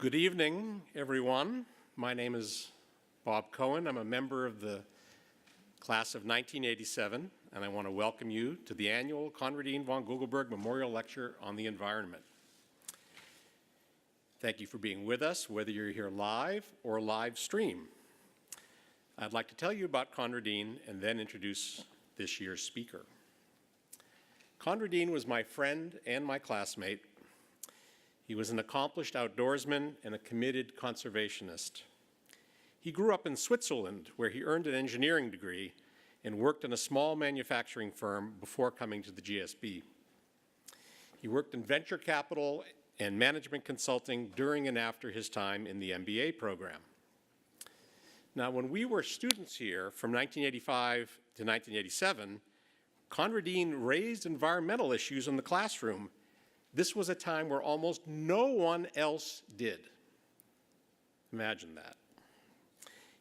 Good evening, everyone. My name is Bob Cohen. I'm a member of the class of 1987, and I want to welcome you to the annual Conradin von Gugelberg Memorial Lecture on the Environment. Thank you for being with us, whether you're here live or live stream. I'd like to tell you about Conradin and then introduce this year's speaker. Conradin was my friend and my classmate. He was an accomplished outdoorsman and a committed conservationist. He grew up in Switzerland, where he earned an engineering degree and worked in a small manufacturing firm before coming to the GSB. He worked in venture capital and management consulting during and after his time in the MBA program. Now, when we were students here from 1985 to 1987, Conradin raised environmental issues in the classroom. This was a time where almost no one else did. Imagine that.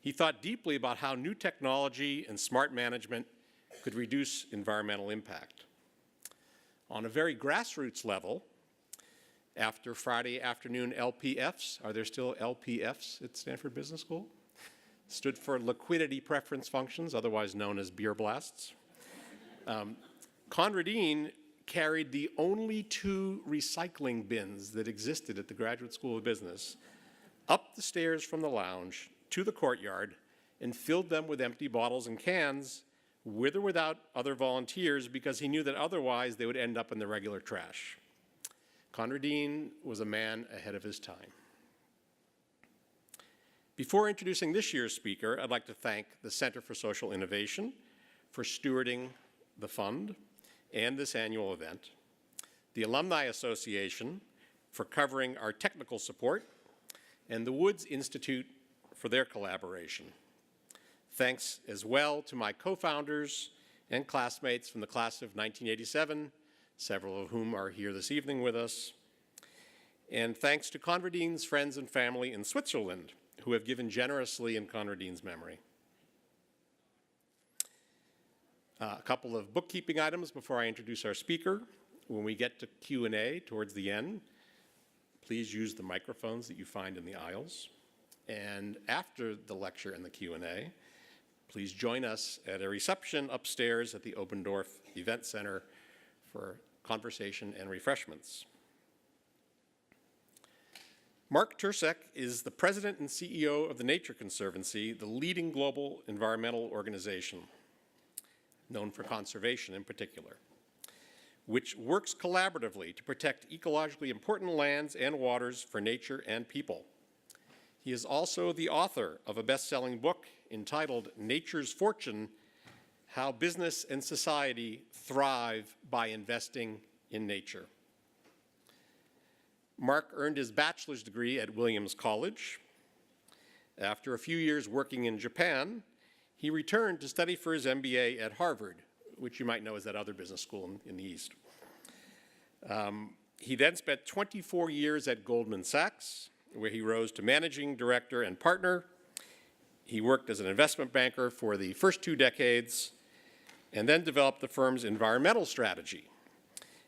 He thought deeply about how new technology and smart management could reduce environmental impact. On a very grassroots level, after Friday afternoon LPFs, are there still LPFs at Stanford Business School? Stood for liquidity preference functions, otherwise known as beer blasts. Conradin carried the only 2 recycling bins that existed at the Graduate School of Business up the stairs from the lounge to the courtyard and filled them with empty bottles and cans, with or without other volunteers, because he knew that otherwise they would end up in the regular trash. Conradin was a man ahead of his time. Before introducing this year's speaker, I'd like to thank the Center for Social Innovation for stewarding the fund and this annual event, the Alumni Association for covering our technical support, and the Woods Institute for their collaboration. Thanks as well to my co-founders and classmates from the class of 1987, several of whom are here this evening with us. And thanks to Conradin's friends and family in Switzerland, who have given generously in Conradin's memory. A couple of bookkeeping items before I introduce our speaker. When we get to Q&A towards the end, please use the microphones that you find in the aisles. And after the lecture and the Q&A, please join us at a reception upstairs at the Obendorf Event Center for conversation and refreshments. Mark Tercek is the president and CEO of the Nature Conservancy, the leading global environmental organization, known for conservation in particular, which works collaboratively to protect ecologically important lands and waters for nature and people. He is also the author of a best-selling book entitled Nature's Fortune: How Business and Society Thrive by Investing in Nature. Mark earned his bachelor's degree at Williams College. After a few years working in Japan, he returned to study for his MBA at Harvard, which you might know as that other business school in the East. He then spent 24 years at Goldman Sachs, where he rose to managing director and partner. He worked as an investment banker for the first 2 decades, and then developed the firm's environmental strategy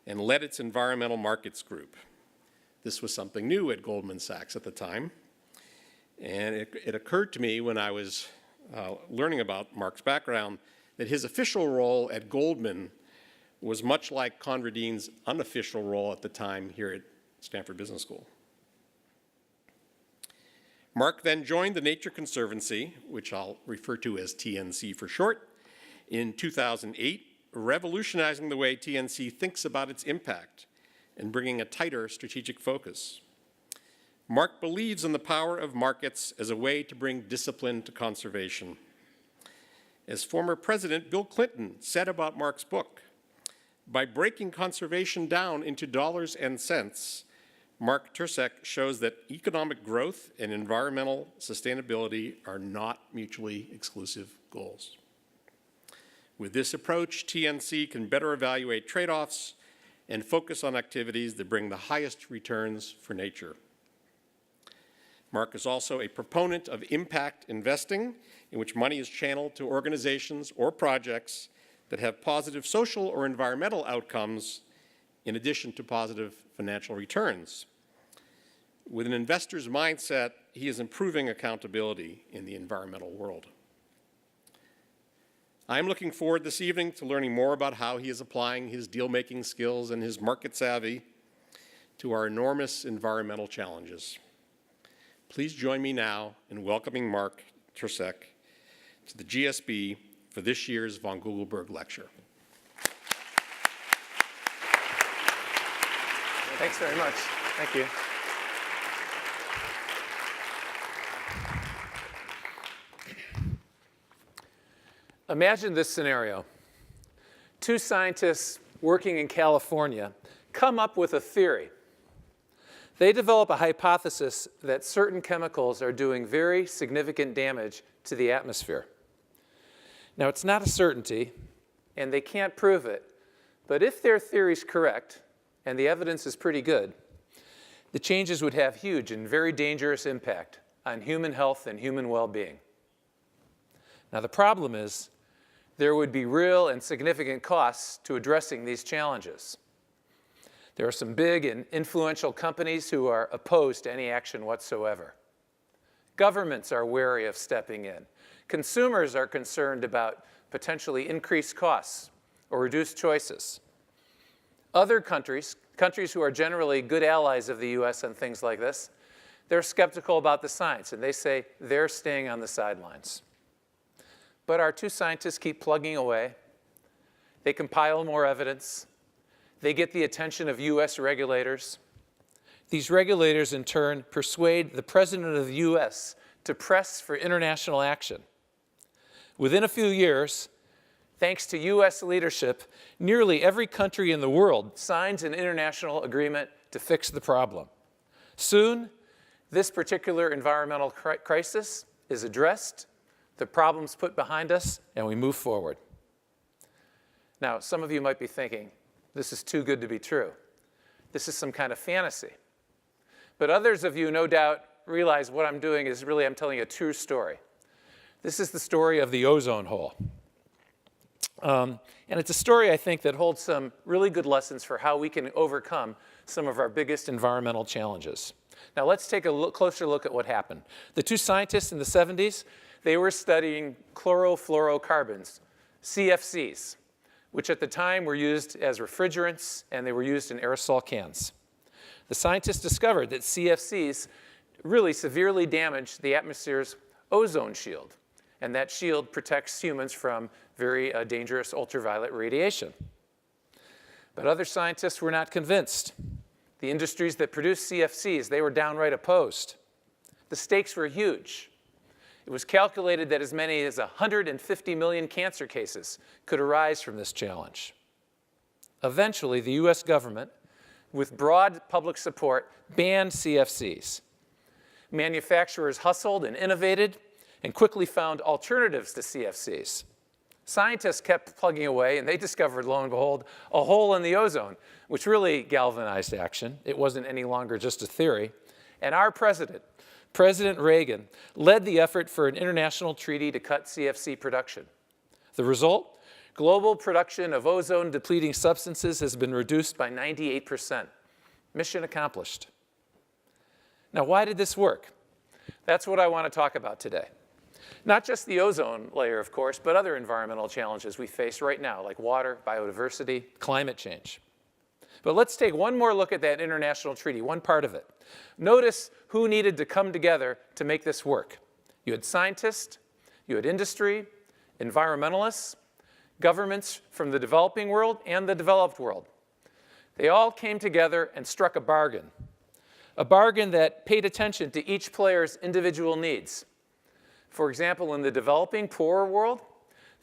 and led its environmental markets group. This was something new at Goldman Sachs at the time, and it occurred to me when I was learning about Mark's background that his official role at Goldman was much like Conradin's unofficial role at the time here at Stanford Business School. Mark then joined the Nature Conservancy, which I'll refer to as TNC for short, in 2008, revolutionizing the way TNC thinks about its impact and bringing a tighter strategic focus. Mark believes in the power of markets as a way to bring discipline to conservation. As former President Bill Clinton said about Mark's book, by breaking conservation down into dollars and cents, Mark Tercek shows that economic growth and environmental sustainability are not mutually exclusive goals. With this approach, TNC can better evaluate trade-offs and focus on activities that bring the highest returns for nature. Mark is also a proponent of impact investing, in which money is channeled to organizations or projects that have positive social or environmental outcomes in addition to positive financial returns. With an investor's mindset, he is improving accountability in the environmental world. I'm looking forward this evening to learning more about how he is applying his deal-making skills and his market savvy to our enormous environmental challenges. Please join me now in welcoming Mark Tercek to the GSB for this year's von Gugelberg Lecture. Thanks very much. Thank you. Imagine this scenario. Two scientists working in California come up with a theory. They develop a hypothesis that certain chemicals are doing very significant damage to the atmosphere. Now, it's not a certainty, and they can't prove it, but if their theory is correct, and the evidence is pretty good, the changes would have huge and very dangerous impact on human health and human well-being. Now, the problem is there would be real and significant costs to addressing these challenges. There are some big and influential companies who are opposed to any action whatsoever. Governments are wary of stepping in. Consumers are concerned about potentially increased costs or reduced choices. Other countries who are generally good allies of the US on things like this, they're skeptical about the science, and they say they're staying on the sidelines. But our two scientists keep plugging away. They compile more evidence. They get the attention of US regulators. These regulators, in turn, persuade the President of the US to press for international action. Within a few years, thanks to US leadership, nearly every country in the world signs an international agreement to fix the problem. Soon, this particular environmental crisis is addressed, the problem's put behind us, and we move forward. Now, some of you might be thinking, this is too good to be true. This is some kind of fantasy. But others of you, no doubt, realize what I'm doing is really I'm telling you a true story. This is the story of the ozone hole. And it's a story, I think, that holds some really good lessons for how we can overcome some of our biggest environmental challenges. Now, let's take a closer look at what happened. The two scientists in the 70s, they were studying chlorofluorocarbons, CFCs, which at the time were used as refrigerants, and they were used in aerosol cans. The scientists discovered that CFCs really severely damage the atmosphere's ozone shield, and that shield protects humans from very dangerous ultraviolet radiation. But other scientists were not convinced. The industries that produce CFCs, they were downright opposed. The stakes were huge. It was calculated that as many as 150 million cancer cases could arise from this challenge. Eventually, the US government, with broad public support, banned CFCs. Manufacturers hustled and innovated and quickly found alternatives to CFCs. Scientists kept plugging away, and they discovered, lo and behold, a hole in the ozone, which really galvanized action. It wasn't any longer just a theory. And our president, President Reagan, led the effort for an international treaty to cut CFC production. The result? Global production of ozone-depleting substances has been reduced by 98%. Mission accomplished. Now, why did this work? That's what I want to talk about today. Not just the ozone layer, of course, but other environmental challenges we face right now, like water, biodiversity, climate change. But let's take one more look at that international treaty, one part of it. Notice who needed to come together to make this work. You had scientists, you had industry, environmentalists, governments from the developing world and the developed world. They all came together and struck a bargain that paid attention to each player's individual needs. For example, in the developing, poorer world,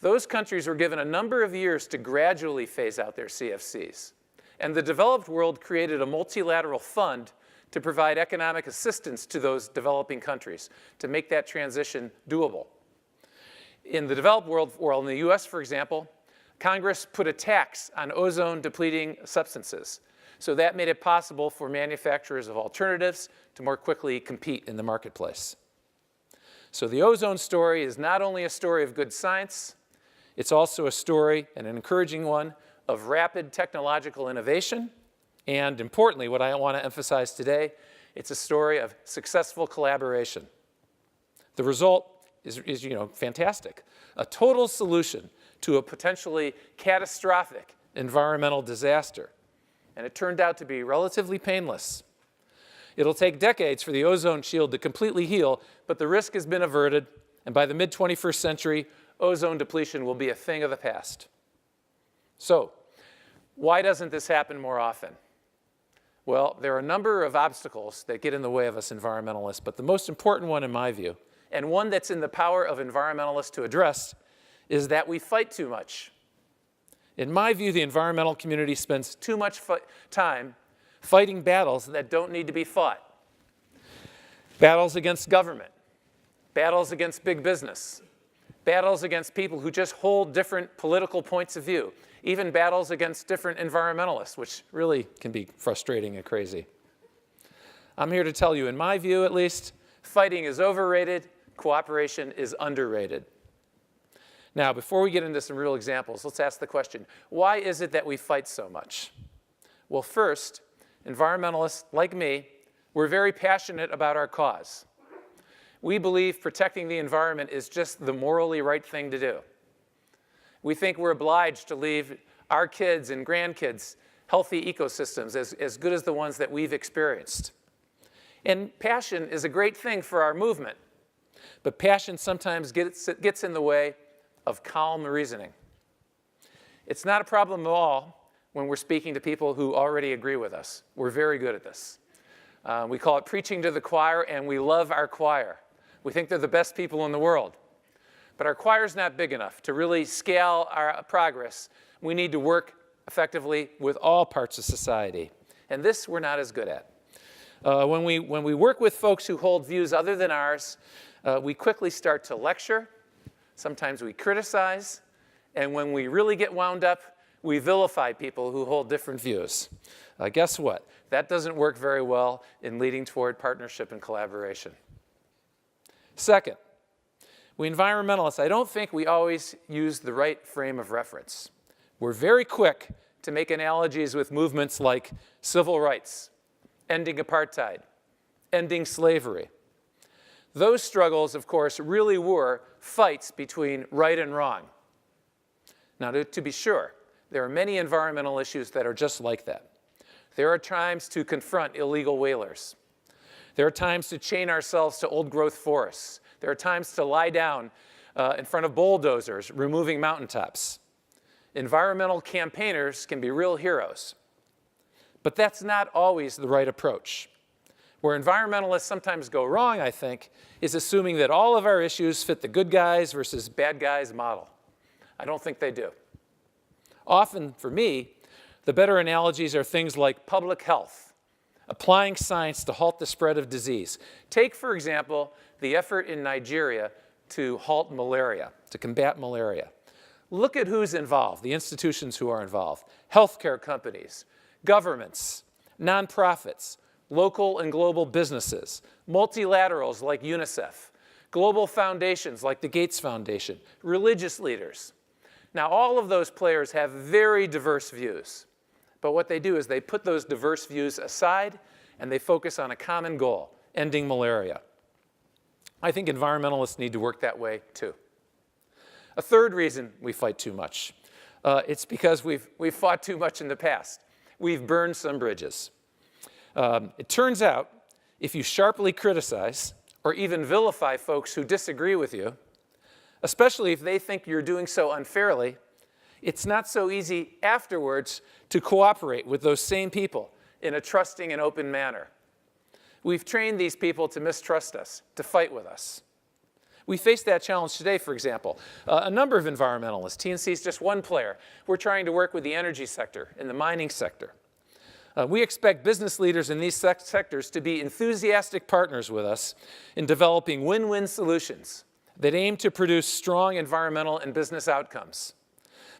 those countries were given a number of years to gradually phase out their CFCs. And the developed world created a multilateral fund to provide economic assistance to those developing countries to make that transition doable. In the developed world, well, in the US, for example, Congress put a tax on ozone-depleting substances. So that made it possible for manufacturers of alternatives to more quickly compete in the marketplace. So the ozone story is not only a story of good science, it's also a story, and an encouraging one, of rapid technological innovation. And importantly, what I want to emphasize today It's a story of successful collaboration. The result is fantastic. A total solution to a potentially catastrophic environmental disaster. And it turned out to be relatively painless. It'll take decades for the ozone shield to completely heal, but the risk has been averted, and by the mid-21st century, ozone depletion will be a thing of the past. So, why doesn't this happen more often? Well, there are a number of obstacles that get in the way of us environmentalists, but the most important one in my view, and one that's in the power of environmentalists to address, is that we fight too much. In my view, the environmental community spends too much time fighting battles that don't need to be fought. Battles against government, battles against big business, battles against people who just hold different political points of view, even battles against different environmentalists, which really can be frustrating and crazy. I'm here to tell you, in my view at least, fighting is overrated, cooperation is underrated. Now, before we get into some real examples, let's ask the question, why is it that we fight so much? Well, first, environmentalists like me, we're very passionate about our cause. We believe protecting the environment is just the morally right thing to do. We think we're obliged to leave our kids and grandkids healthy ecosystems as good as the ones that we've experienced. And passion is a great thing for our movement, but passion sometimes gets in the way of calm reasoning. It's not a problem at all when we're speaking to people who already agree with us. We're very good at this. We call it preaching to the choir, and we love our choir. We think they're the best people in the world. But our choir's not big enough to really scale our progress. We need to work effectively with all parts of society. And this we're not as good at. When we work with folks who hold views other than ours, we quickly start to lecture. Sometimes we criticize. And when we really get wound up, we vilify people who hold different views. Guess what? That doesn't work very well in leading toward partnership and collaboration. Second, we environmentalists, I don't think we always use the right frame of reference. We're very quick to make analogies with movements like civil rights, ending apartheid, ending slavery. Those struggles, of course, really were fights between right and wrong. Now, to be sure, there are many environmental issues that are just like that. There are times to confront illegal whalers. There are times to chain ourselves to old-growth forests. There are times to lie down in front of bulldozers, removing mountaintops. Environmental campaigners can be real heroes. But that's not always the right approach. Where environmentalists sometimes go wrong, I think, is assuming that all of our issues fit the good guys versus bad guys model. I don't think they do. Often, for me, the better analogies are things like public health, applying science to halt the spread of disease. Take, for example, the effort in Nigeria to halt malaria, to combat malaria. Look at who's involved, the institutions who are involved. Healthcare companies, governments, nonprofits, local and global businesses, multilaterals like UNICEF, global foundations like the Gates Foundation, religious leaders. Now, all of those players have very diverse views. But what they do is they put those diverse views aside and they focus on a common goal, ending malaria. I think environmentalists need to work that way too. A third reason we fight too much, it's because we've fought too much in the past. We've burned some bridges. It turns out if you sharply criticize or even vilify folks who disagree with you, especially if they think you're doing so unfairly, it's not so easy afterwards to cooperate with those same people in a trusting and open manner. We've trained these people to mistrust us, to fight with us. We face that challenge today, for example. A number of environmentalists, TNC is just one player. We're trying to work with the energy sector and the mining sector. We expect business leaders in these sectors to be enthusiastic partners with us in developing win-win solutions that aim to produce strong environmental and business outcomes.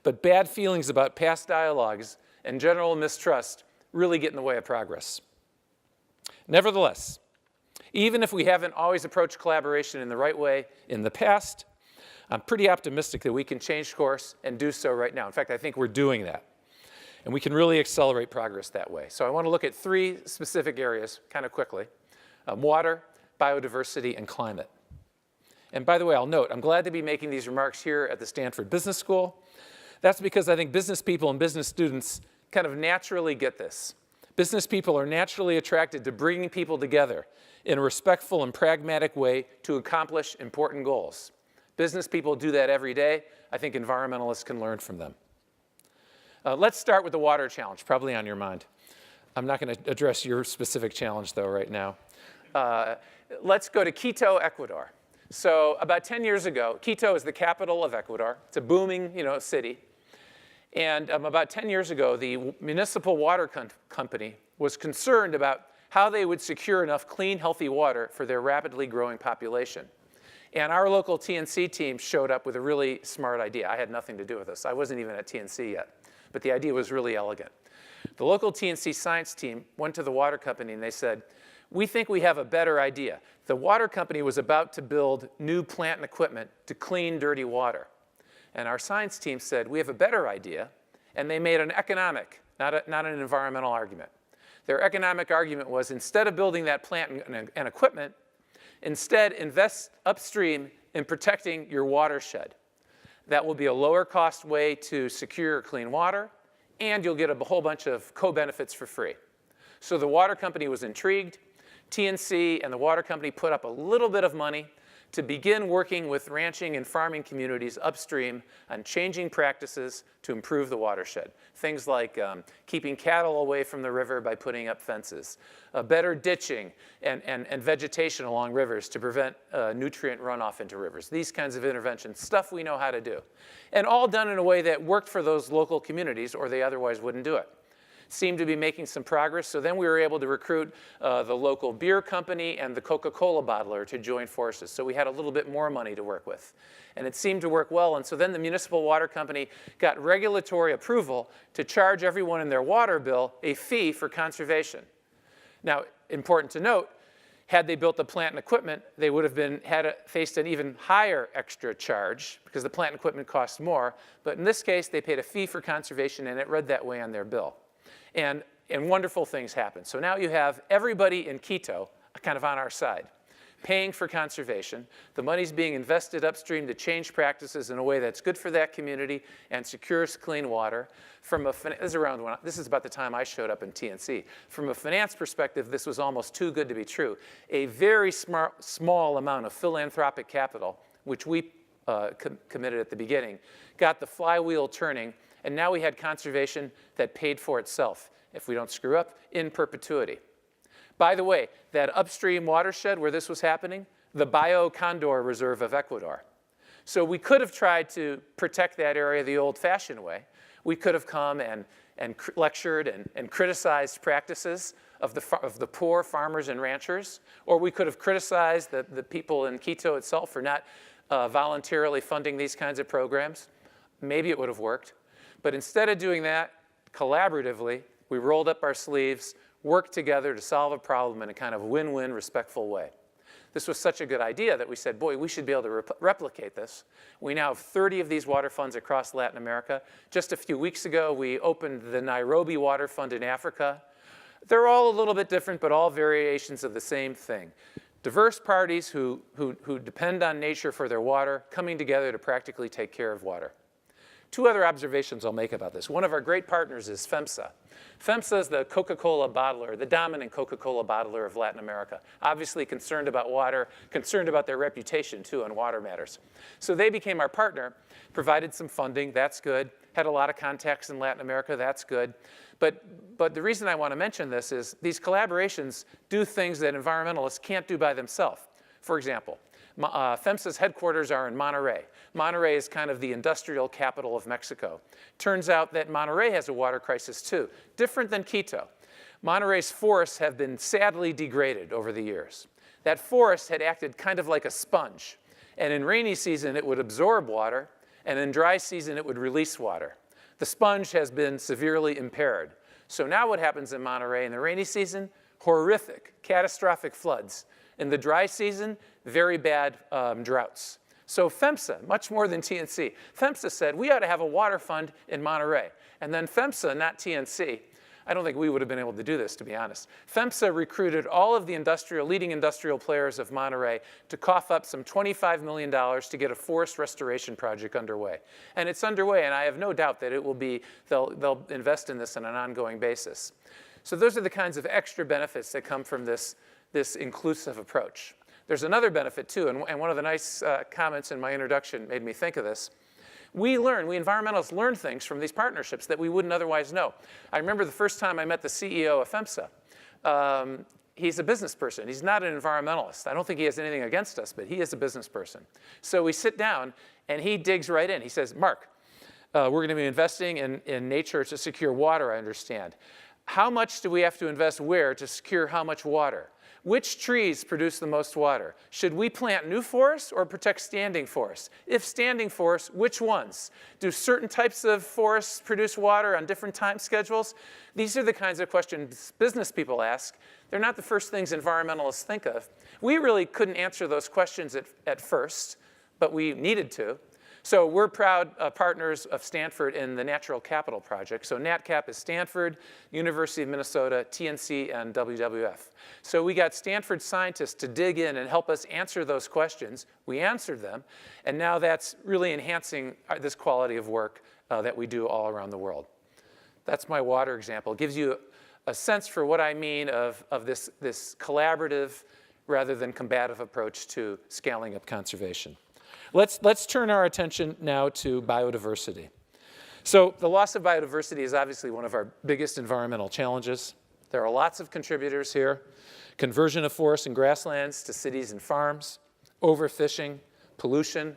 But bad feelings about past dialogues and general mistrust really get in the way of progress. Nevertheless, even if we haven't always approached collaboration in the right way in the past, I'm pretty optimistic that we can change course and do so right now. In fact, I think we're doing that. And we can really accelerate progress that way. So I want to look at three specific areas kind of quickly. water, biodiversity, and climate. And by the way, I'll note, I'm glad to be making these remarks here at the Stanford Business School. That's because I think business people and business students kind of naturally get this. Business people are naturally attracted to bringing people together in a respectful and pragmatic way to accomplish important goals. Business people do that every day. I think environmentalists can learn from them. Let's start with the water challenge, probably on your mind. I'm not going to address your specific challenge, though, right now. Let's go to Quito, Ecuador. So about 10 years ago, Quito is the capital of Ecuador. It's a booming, city. And about 10 years ago, the municipal water company was concerned about how they would secure enough clean, healthy water for their rapidly growing population. And our local TNC team showed up with a really smart idea. I had nothing to do with this. I wasn't even at TNC yet. But the idea was really elegant. The local TNC science team went to the water company and they said, we think we have a better idea. The water company was about to build new plant and equipment to clean dirty water. And our science team said, we have a better idea. And they made an economic, not an environmental argument. Their economic argument was, instead of building that plant and equipment, instead invest upstream in protecting your watershed. That will be a lower cost way to secure clean water, and you'll get a whole bunch of co-benefits for free. So the water company was intrigued. TNC and the water company put up a little bit of money to begin working with ranching and farming communities upstream on changing practices to improve the watershed. Things like keeping cattle away from the river by putting up fences, better ditching and vegetation along rivers to prevent nutrient runoff into rivers. These kinds of interventions, stuff we know how to do. And all done in a way that worked for those local communities, or they otherwise wouldn't do it. Seemed to be making some progress, so then we were able to recruit the local beer company and the Coca-Cola bottler to join forces. So we had a little bit more money to work with. And it seemed to work well, and so then the municipal water company got regulatory approval to charge everyone in their water bill a fee for conservation. Now, important to note, had they built the plant and equipment, they would have faced an even higher extra charge because the plant and equipment cost more. But in this case, they paid a fee for conservation, and it read that way on their bill. And wonderful things happen. So now you have everybody in Quito kind of on our side, paying for conservation. The money's being invested upstream to change practices in a way that's good for that community and secures clean water. This is about the time I showed up in TNC. From a finance perspective, this was almost too good to be true. A very small amount of philanthropic capital, which we committed at the beginning, got the flywheel turning. And now we had conservation that paid for itself, if we don't screw up, in perpetuity. By the way, that upstream watershed where this was happening, the Bio-Condor Reserve of Ecuador. So we could have tried to protect that area the old-fashioned way. We could have come and lectured and criticized practices of the poor farmers and ranchers, or we could have criticized the people in Quito itself for not voluntarily funding these kinds of programs. Maybe it would have worked. But instead of doing that collaboratively, we rolled up our sleeves, worked together to solve a problem in a kind of win-win, respectful way. This was such a good idea that we said, boy, we should be able to replicate this. We now have 30 of these water funds across Latin America. Just a few weeks ago, we opened the Nairobi Water Fund in Africa. They're all a little bit different, but all variations of the same thing. Diverse parties who depend on nature for their water coming together to practically take care of water. Two other observations I'll make about this. One of our great partners is FEMSA. FEMSA is the Coca-Cola bottler, the dominant Coca-Cola bottler of Latin America. Obviously concerned about water, concerned about their reputation too on water matters. So they became our partner, provided some funding, that's good. Had a lot of contacts in Latin America, that's good. But the reason I want to mention this is these collaborations do things that environmentalists can't do by themselves. For example, FEMSA's headquarters are in Monterrey. Monterrey is kind of the industrial capital of Mexico. Turns out that Monterrey has a water crisis too, different than Quito. Monterrey's forests have been sadly degraded over the years. That forest had acted kind of like a sponge. And in rainy season, it would absorb water, and in dry season, it would release water. The sponge has been severely impaired. So now what happens in Monterrey in the rainy season? Horrific, catastrophic floods. In the dry season, very bad droughts. So FEMSA, much more than TNC, FEMSA said we ought to have a water fund in Monterrey. And then FEMSA, not TNC, I don't think we would have been able to do this, to be honest. FEMSA recruited all of the leading industrial players of Monterey to cough up some $25 million to get a forest restoration project underway. And it's underway, and I have no doubt that it will be, they'll invest in this on an ongoing basis. So those are the kinds of extra benefits that come from this inclusive approach. There's another benefit too, and one of the nice comments in my introduction made me think of this. We environmentalists learn things from these partnerships that we wouldn't otherwise know. I remember the first time I met the CEO of FEMSA. He's a business person. He's not an environmentalist. I don't think he has anything against us, but he is a business person. So we sit down, and he digs right in. He says, Mark, we're going to be investing in nature to secure water, I understand. How much do we have to invest where to secure how much water? Which trees produce the most water? Should we plant new forests or protect standing forests? If standing forests, which ones? Do certain types of forests produce water on different time schedules? These are the kinds of questions business people ask. They're not the first things environmentalists think of. We really couldn't answer those questions at first, but we needed to. So we're proud partners of Stanford in the Natural Capital Project. So NatCap is Stanford, University of Minnesota, TNC, and WWF. So we got Stanford scientists to dig in and help us answer those questions. We answered them, and now that's really enhancing this quality of work that we do all around the world. That's my water example. It gives you a sense for what I mean of this collaborative rather than combative approach to scaling up conservation. Let's turn our attention now to biodiversity. So the loss of biodiversity is obviously one of our biggest environmental challenges. There are lots of contributors here. Conversion of forests and grasslands to cities and farms, overfishing, pollution,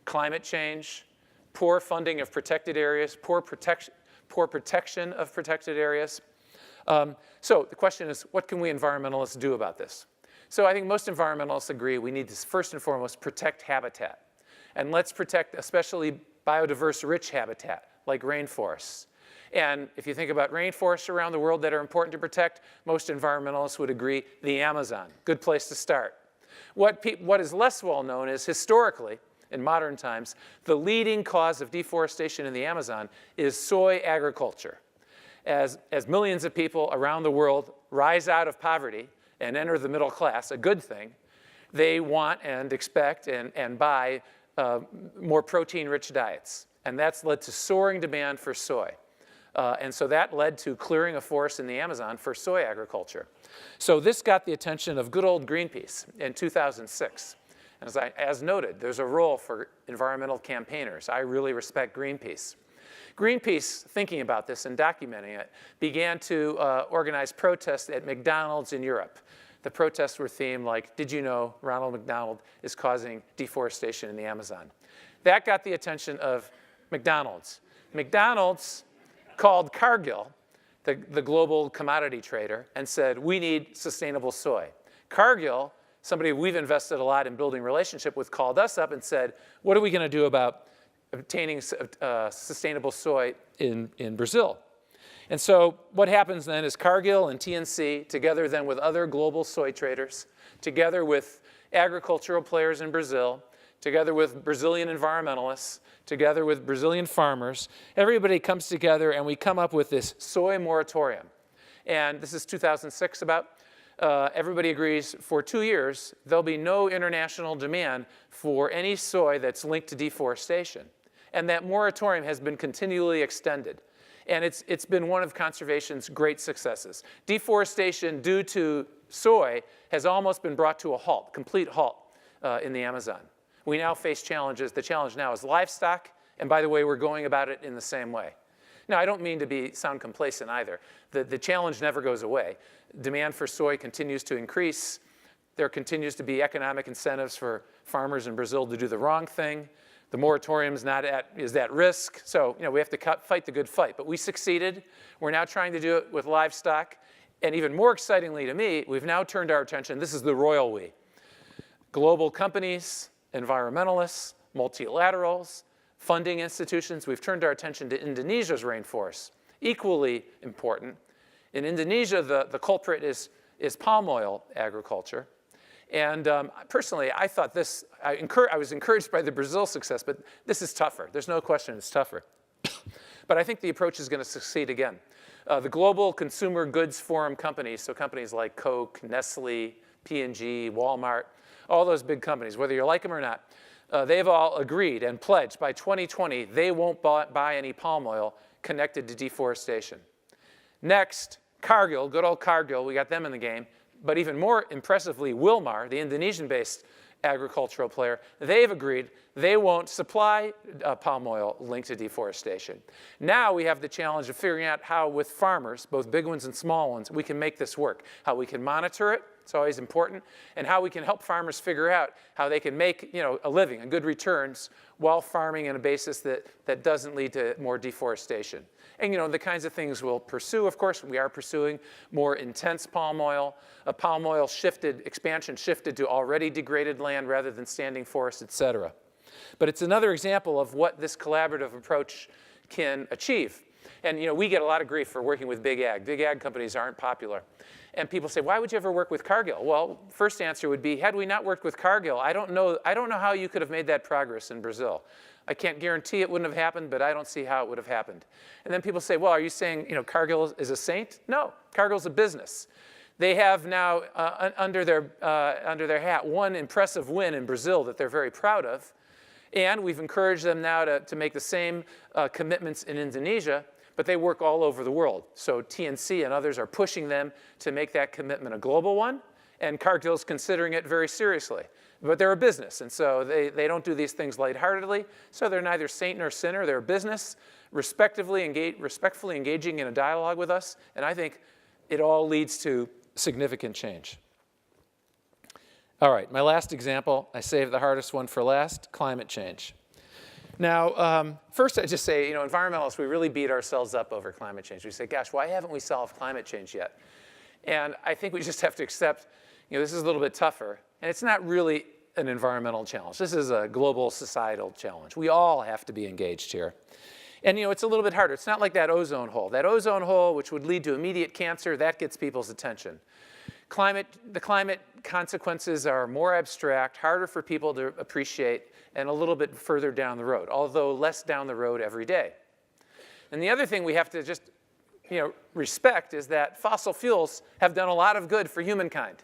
climate change, poor funding of protected areas, poor protection of protected areas. So the question is, what can we environmentalists do about this? So I think most environmentalists agree we need to first and foremost protect habitat. And let's protect especially biodiverse rich habitat like rainforests. And if you think about rainforests around the world that are important to protect, most environmentalists would agree the Amazon, good place to start. What is less well known is historically, in modern times, the leading cause of deforestation in the Amazon is soy agriculture. As millions of people around the world rise out of poverty and enter the middle class, a good thing, they want and expect and buy more protein-rich diets. And that's led to soaring demand for soy. And so that led to clearing a forest in the Amazon for soy agriculture. So this got the attention of good old Greenpeace in 2006. And as noted, there's a role for environmental campaigners. I really respect Greenpeace. Greenpeace, thinking about this and documenting it, began to organize protests at McDonald's in Europe. The protests were themed like, did you know Ronald McDonald is causing deforestation in the Amazon? That got the attention of McDonald's. McDonald's called Cargill, the global commodity trader, and said, we need sustainable soy. Cargill, somebody we've invested a lot in building relationship with, called us up and said, what are we going to do about obtaining sustainable soy in Brazil? And so what happens then is Cargill and TNC, together then with other global soy traders, together with agricultural players in Brazil, together with Brazilian environmentalists, together with Brazilian farmers, everybody comes together and we come up with this soy moratorium. And this is 2006 about. Everybody agrees for 2 years, there'll be no international demand for any soy that's linked to deforestation. And that moratorium has been continually extended. And it's been one of conservation's great successes. Deforestation due to soy has almost been brought to a halt, complete halt in the Amazon. We now face challenges. The challenge now is livestock. And by the way, we're going about it in the same way. Now, I don't mean to sound complacent either. The challenge never goes away. Demand for soy continues to increase. There continues to be economic incentives for farmers in Brazil to do the wrong thing. The moratorium is at risk. So we have to fight the good fight. But we succeeded. We're now trying to do it with livestock. And even more excitingly to me, we've now turned our attention, this is the royal we. Global companies, environmentalists, multilaterals, funding institutions, we've turned our attention to Indonesia's rainforests. Equally important. In Indonesia, the culprit is palm oil agriculture. And personally, I thought I was encouraged by the Brazil success, but this is tougher. There's no question it's tougher. But I think the approach is going to succeed again. The global consumer goods forum companies, so companies like Coke, Nestle, P&G, Walmart, all those big companies, whether you like them or not, they've all agreed and pledged by 2020 they won't buy any palm oil connected to deforestation. Next, Cargill, good old Cargill, we got them in the game. But even more impressively, Wilmar, the Indonesian-based agricultural player, they've agreed they won't supply palm oil linked to deforestation. Now we have the challenge of figuring out how, with farmers, both big ones and small ones, we can make this work, how we can monitor it, it's always important, and how we can help farmers figure out how they can make a living and good returns while farming on a basis that doesn't lead to more deforestation. And the kinds of things we'll pursue, of course, we are pursuing more intense palm oil, expansion shifted to already degraded land rather than standing forests, et cetera. But it's another example of what this collaborative approach can achieve. And we get a lot of grief for working with big ag. Big ag companies aren't popular. And people say, why would you ever work with Cargill? Well, first answer would be, had we not worked with Cargill, I don't know how you could have made that progress in Brazil. I can't guarantee it wouldn't have happened, but I don't see how it would have happened. And then people say, well, are you saying Cargill is a saint? No, Cargill's a business. They have now under their hat one impressive win in Brazil that they're very proud of. And we've encouraged them now to make the same commitments in Indonesia, but they work all over the world. So TNC and others are pushing them to make that commitment a global one, and Cargill's considering it very seriously. But they're a business, and so they don't do these things lightheartedly. So they're neither saint nor sinner. They're a business, respectfully engaging in a dialogue with us, and I think it all leads to significant change. All right, my last example, I saved the hardest one for last, climate change. Now, first I just say, environmentalists, we really beat ourselves up over climate change. We say, gosh, why haven't we solved climate change yet? And I think we just have to accept, this is a little bit tougher. And it's not really an environmental challenge. This is a global societal challenge. We all have to be engaged here. And it's a little bit harder. It's not like that ozone hole. That ozone hole, which would lead to immediate cancer, that gets people's attention. The climate consequences are more abstract, harder for people to appreciate, and a little bit further down the road, although less down the road every day. And the other thing we have to just respect is that fossil fuels have done a lot of good for humankind.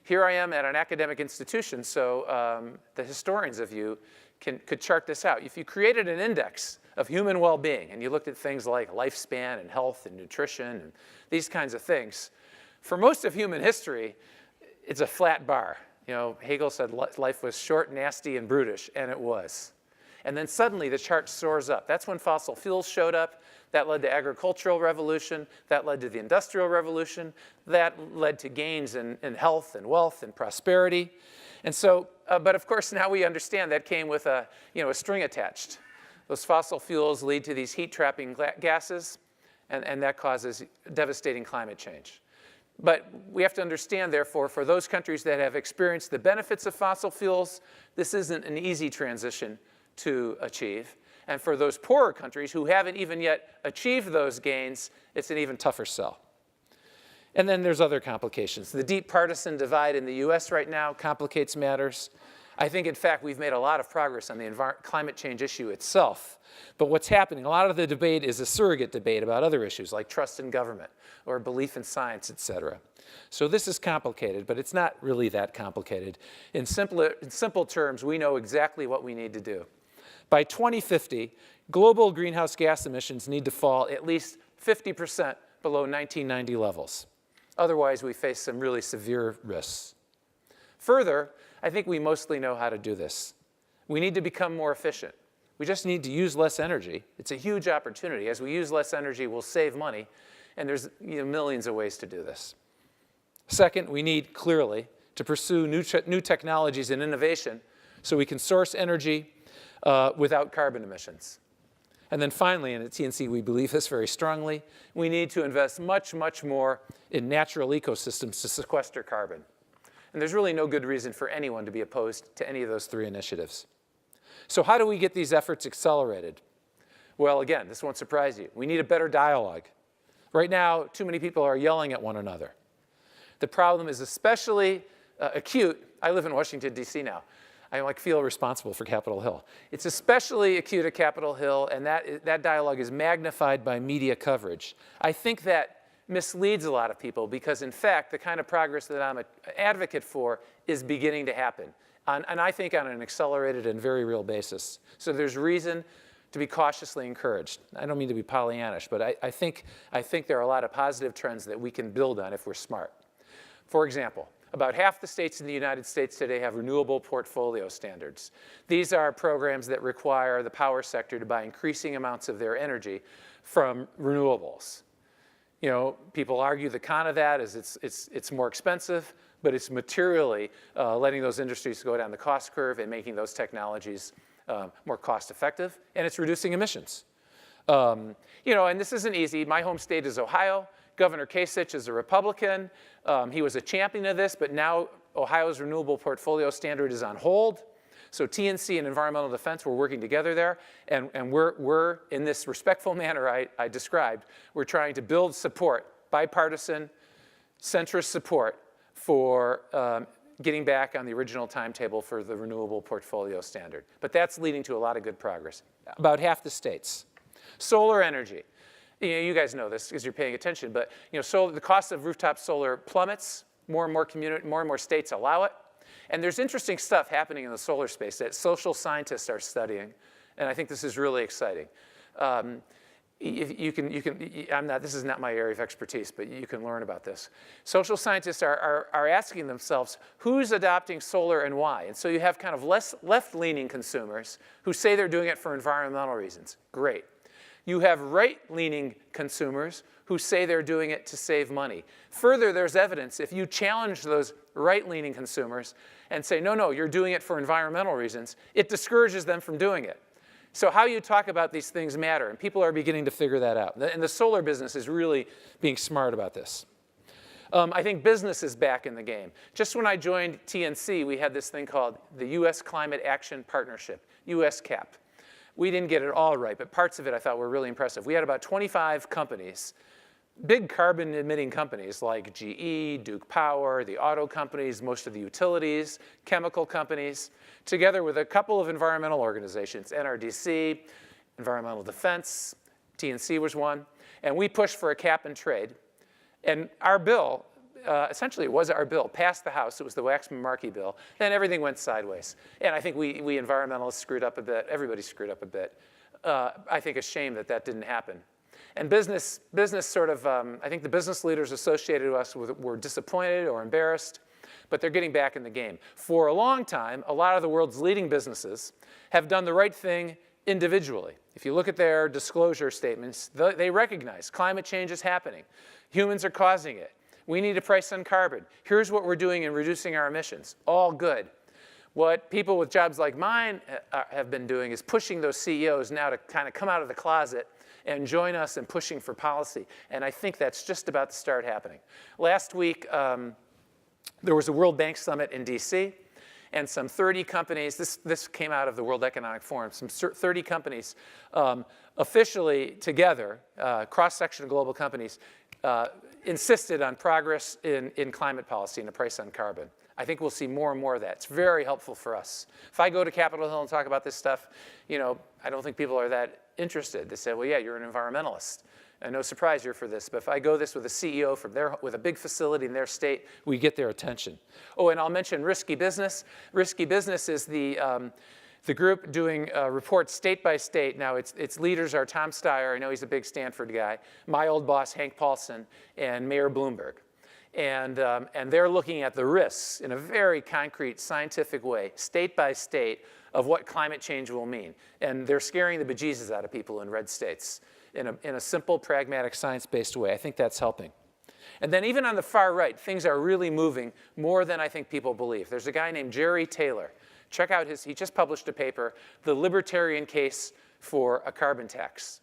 Here I am at an academic institution, so the historians of you could chart this out. If you created an index of human well-being and you looked at things like lifespan and health and nutrition and these kinds of things, for most of human history, it's a flat bar. Hegel said life was short, nasty, and brutish, and it was. And then suddenly the chart soars up. That's when fossil fuels showed up. That led to agricultural revolution. That led to the industrial revolution. That led to gains in health and wealth and prosperity. And so, but of course now we understand that came with a string attached. Those fossil fuels lead to these heat-trapping gases, and that causes devastating climate change. But we have to understand, therefore, for those countries that have experienced the benefits of fossil fuels, this isn't an easy transition to achieve. And for those poorer countries who haven't even yet achieved those gains, it's an even tougher sell. And then there's other complications. The deep partisan divide in the US right now complicates matters. I think, in fact, we've made a lot of progress on the climate change issue itself. But what's happening, a lot of the debate is a surrogate debate about other issues like trust in government or belief in science, et cetera. So this is complicated, but it's not really that complicated. In simple terms, we know exactly what we need to do. By 2050, global greenhouse gas emissions need to fall at least 50% below 1990 levels. Otherwise, we face some really severe risks. Further, I think we mostly know how to do this. We need to become more efficient. We just need to use less energy. It's a huge opportunity. As we use less energy, we'll save money, and there's millions of ways to do this. Second, we need, clearly, to pursue new technologies and innovation so we can source energy without carbon emissions. And then finally, and at TNC we believe this very strongly, we need to invest much, much more in natural ecosystems to sequester carbon. And there's really no good reason for anyone to be opposed to any of those three initiatives. So how do we get these efforts accelerated? Well, again, this won't surprise you. We need a better dialogue. Right now, too many people are yelling at one another. The problem is especially acute. I live in Washington, D.C. now. I feel responsible for Capitol Hill. It's especially acute at Capitol Hill, and that dialogue is magnified by media coverage. I think that misleads a lot of people because, in fact, the kind of progress that I'm an advocate for is beginning to happen, and I think on an accelerated and very real basis. So there's reason to be cautiously encouraged. I don't mean to be Pollyannish, but I think there are a lot of positive trends that we can build on if we're smart. For example, about half the states in the United States today have renewable portfolio standards. These are programs that require the power sector to buy increasing amounts of their energy from renewables. You know, people argue the con of that is it's more expensive, but it's materially letting those industries go down the cost curve and making those technologies more cost effective, and it's reducing emissions. You know, and this isn't easy. My home state is Ohio. Governor Kasich is a Republican. He was a champion of this, but now Ohio's renewable portfolio standard is on hold. So TNC and Environmental Defense, we're working together there, and we're in this respectful manner I described, we're trying to build support, bipartisan, centrist support for getting back on the original timetable for the renewable portfolio standard. But that's leading to a lot of good progress. About half the states. Solar energy. You know, you guys know this because you're paying attention, but you know, the cost of rooftop solar plummets. More and more states allow it. And there's interesting stuff happening in the solar space that social scientists are studying, and I think this is really exciting. This is not my area of expertise, but you can learn about this. Social scientists are asking themselves, who's adopting solar and why? And so you have kind of left-leaning consumers who say they're doing it for environmental reasons. Great. You have right-leaning consumers who say they're doing it to save money. Further, there's evidence if you challenge those right-leaning consumers and say, no, you're doing it for environmental reasons, it discourages them from doing it. So how you talk about these things matter, and people are beginning to figure that out. And the solar business is really being smart about this. I think business is back in the game. Just when I joined TNC, we had this thing called the U.S. Climate Action Partnership, USCAP. We didn't get it all right, but parts of it I thought were really impressive. We had about 25 companies, big carbon-emitting companies like GE, Duke Power, the auto companies, most of the utilities, chemical companies, together with a couple of environmental organizations, NRDC, Environmental Defense, TNC was one, and we pushed for a cap and trade. And our bill, essentially it was our bill, passed the House. It was the Waxman-Markey bill. Then everything went sideways. And I think we environmentalists screwed up a bit. Everybody screwed up a bit. I think a shame that didn't happen. And business sort of, I think the business leaders associated with us were disappointed or embarrassed, but they're getting back in the game. For a long time, a lot of the world's leading businesses have done the right thing individually. If you look at their disclosure statements, they recognize climate change is happening. Humans are causing it. We need a price on carbon. Here's what we're doing in reducing our emissions. All good. What people with jobs like mine have been doing is pushing those CEOs now to kind of come out of the closet and join us in pushing for policy. And I think that's just about to start happening. Last week, there was a World Bank Summit in DC, and some 30 companies, this came out of the World Economic Forum, some 30 companies officially together, cross-section of global companies, insisted on progress in climate policy and a price on carbon. I think we'll see more and more of that. It's very helpful for us. If I go to Capitol Hill and talk about this stuff, you know, I don't think people are that interested. They say, well, yeah, you're an environmentalist. And no surprise you're for this. But if I go this with a CEO with a big facility in their state, we get their attention. Oh, and I'll mention Risky Business. Risky Business is the group doing reports state by state. Now, its leaders are Tom Steyer. I know he's a big Stanford guy. My old boss, Hank Paulson, and Mayor Bloomberg. And they're looking at the risks in a very concrete, scientific way, state by state, of what climate change will mean. And they're scaring the bejesus out of people in red states in a simple, pragmatic, science-based way. I think that's helping. And then even on the far right, things are really moving more than I think people believe. There's a guy named Jerry Taylor. Check out he just published a paper, The Libertarian Case for a Carbon Tax.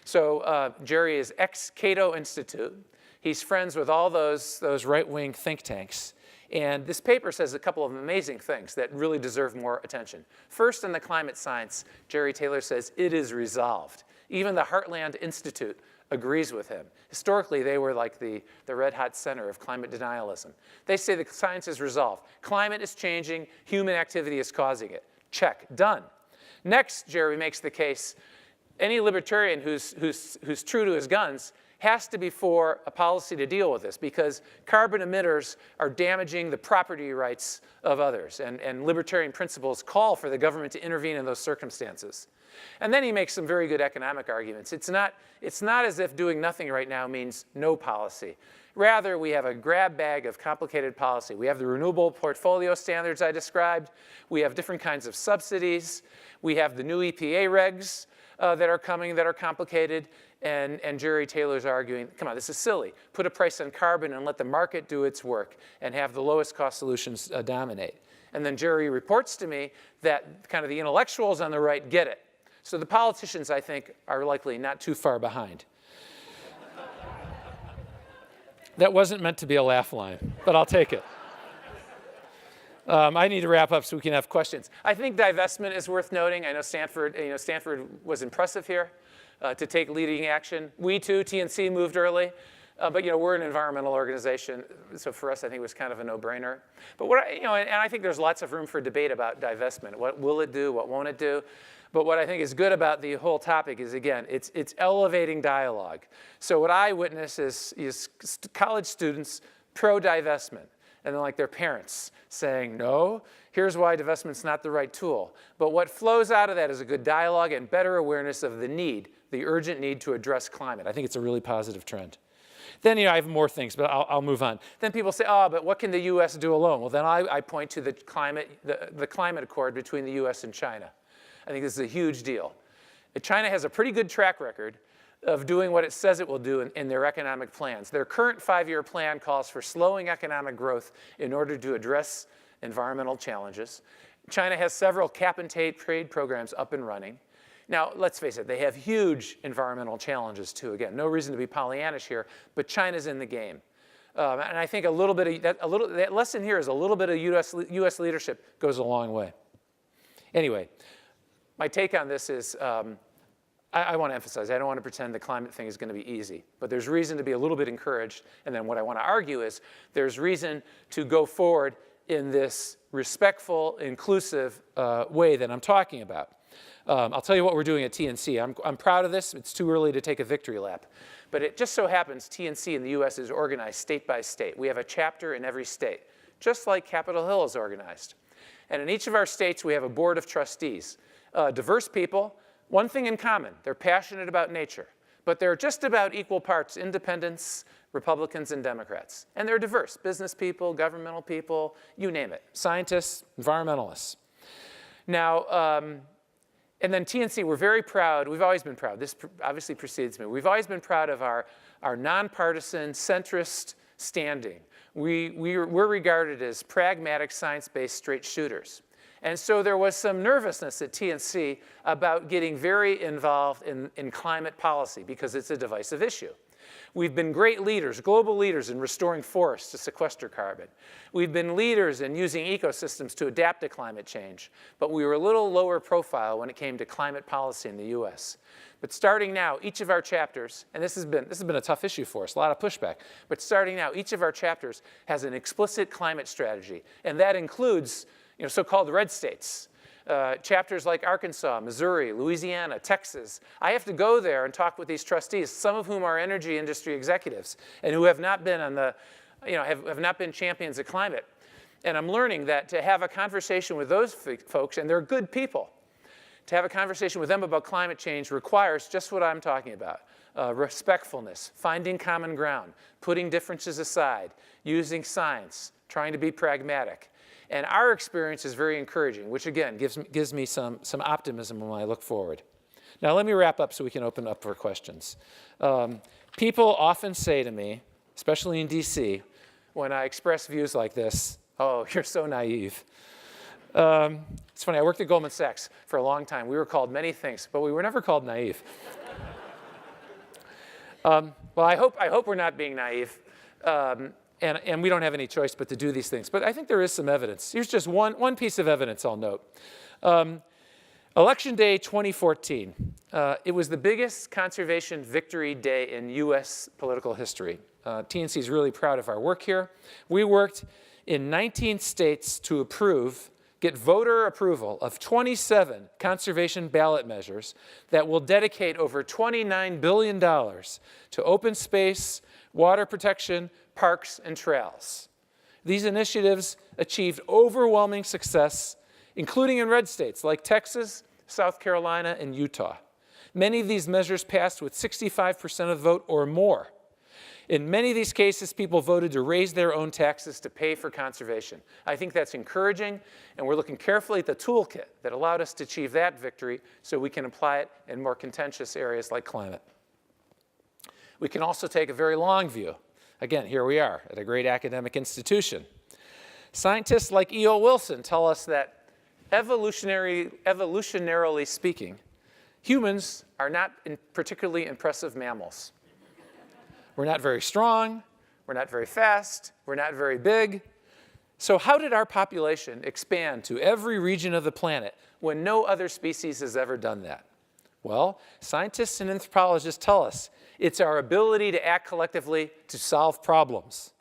So Jerry is ex-Cato Institute. He's friends with all those right-wing think tanks. And this paper says a couple of amazing things that really deserve more attention. First, in the climate science, Jerry Taylor says it is resolved. Even the Heartland Institute agrees with him. Historically, they were like the red-hot center of climate denialism. They say the science is resolved. Climate is changing. Human activity is causing it. Check. Done. Next, Jerry makes the case, any libertarian who's true to his guns has to be for a policy to deal with this because carbon emitters are damaging the property rights of others. And libertarian principles call for the government to intervene in those circumstances. And then he makes some very good economic arguments. It's not as if doing nothing right now means no policy. Rather, we have a grab bag of complicated policy. We have the renewable portfolio standards I described. We have different kinds of subsidies. We have the new EPA regs that are coming that are complicated. And Jerry Taylor's arguing, come on, this is silly. Put a price on carbon and let the market do its work and have the lowest cost solutions dominate. And then Jerry reports to me that kind of the intellectuals on the right get it. So the politicians, I think, are likely not too far behind. That wasn't meant to be a laugh line, but I'll take it. I need to wrap up so we can have questions. I think divestment is worth noting. I know Stanford was impressive here to take leading action. We too, TNC, moved early. But we're an environmental organization, so for us, I think it was kind of a no-brainer. But and I think there's lots of room for debate about divestment. What will it do? What won't it do? But what I think is good about the whole topic is, again, it's elevating dialogue. So what I witness is college students pro-divestment, and then like their parents saying, no, here's why divestment's not the right tool. But what flows out of that is a good dialogue and better awareness of the urgent need to address climate. I think it's a really positive trend. Then, I have more things, but I'll move on. Then people say, oh, but what can the US do alone? Well, then I point to the climate accord between the US and China. I think this is a huge deal. China has a pretty good track record of doing what it says it will do in their economic plans. Their current 5-year plan calls for slowing economic growth in order to address environmental challenges. China has several cap-and-trade programs up and running. Now, let's face it, they have huge environmental challenges too. Again, no reason to be Pollyannish here, but China's in the game. And I think that lesson here is a little bit of US leadership goes a long way. Anyway, my take on this is, I want to emphasize, I don't want to pretend the climate thing is going to be easy, but there's reason to be a little bit encouraged. And then what I want to argue is there's reason to go forward in this respectful, inclusive way that I'm talking about. I'll tell you what we're doing at TNC. I'm proud of this. It's too early to take a victory lap. But it just so happens TNC in the US is organized state by state. We have a chapter in every state, just like Capitol Hill is organized. And in each of our states, we have a board of trustees. Diverse people, one thing in common, they're passionate about nature, but they're just about equal parts independents, Republicans, and Democrats. And they're diverse, business people, governmental people, you name it, scientists, environmentalists. Now, and then TNC, we're very proud, we've always been proud, this obviously precedes me, we've always been proud of our nonpartisan, centrist standing. We're regarded as pragmatic, science-based straight shooters. And so there was some nervousness at TNC about getting very involved in climate policy because it's a divisive issue. We've been great leaders, global leaders in restoring forests to sequester carbon. We've been leaders in using ecosystems to adapt to climate change, but we were a little lower profile when it came to climate policy in the US. But starting now, each of our chapters, and this has been a tough issue for us, a lot of pushback, but starting now, each of our chapters has an explicit climate strategy, and that includes so-called red states. Chapters like Arkansas, Missouri, Louisiana, Texas. I have to go there and talk with these trustees, some of whom are energy industry executives and who have not been have not been champions of climate. And I'm learning that to have a conversation with those folks, and they're good people, to have a conversation with them about climate change requires just what I'm talking about. Respectfulness, finding common ground, putting differences aside, using science, trying to be pragmatic. And our experience is very encouraging, which again gives me some optimism when I look forward. Now let me wrap up so we can open up for questions. People often say to me, especially in DC, when I express views like this, oh, you're so naive. It's funny, I worked at Goldman Sachs for a long time. We were called many things, but we were never called naive. Well, I hope we're not being naive. And we don't have any choice but to do these things. But I think there is some evidence. Here's just one piece of evidence I'll note. Election Day 2014. It was the biggest conservation victory day in US political history. TNC is really proud of our work here. We worked in 19 states to get voter approval of 27 conservation ballot measures that will dedicate over $29 billion to open space, water protection, parks, and trails. These initiatives achieved overwhelming success, including in red states like Texas, South Carolina, and Utah. Many of these measures passed with 65% of the vote or more. In many of these cases, people voted to raise their own taxes to pay for conservation. I think that's encouraging, and we're looking carefully at the toolkit that allowed us to achieve that victory so we can apply it in more contentious areas like climate. We can also take a very long view. Again, here we are at a great academic institution. Scientists like E.O. Wilson tell us that evolutionarily speaking, humans are not particularly impressive mammals. We're not very strong, we're not very fast, we're not very big. So how did our population expand to every region of the planet when no other species has ever done that? Well, scientists and anthropologists tell us it's our ability to act collectively to solve problems.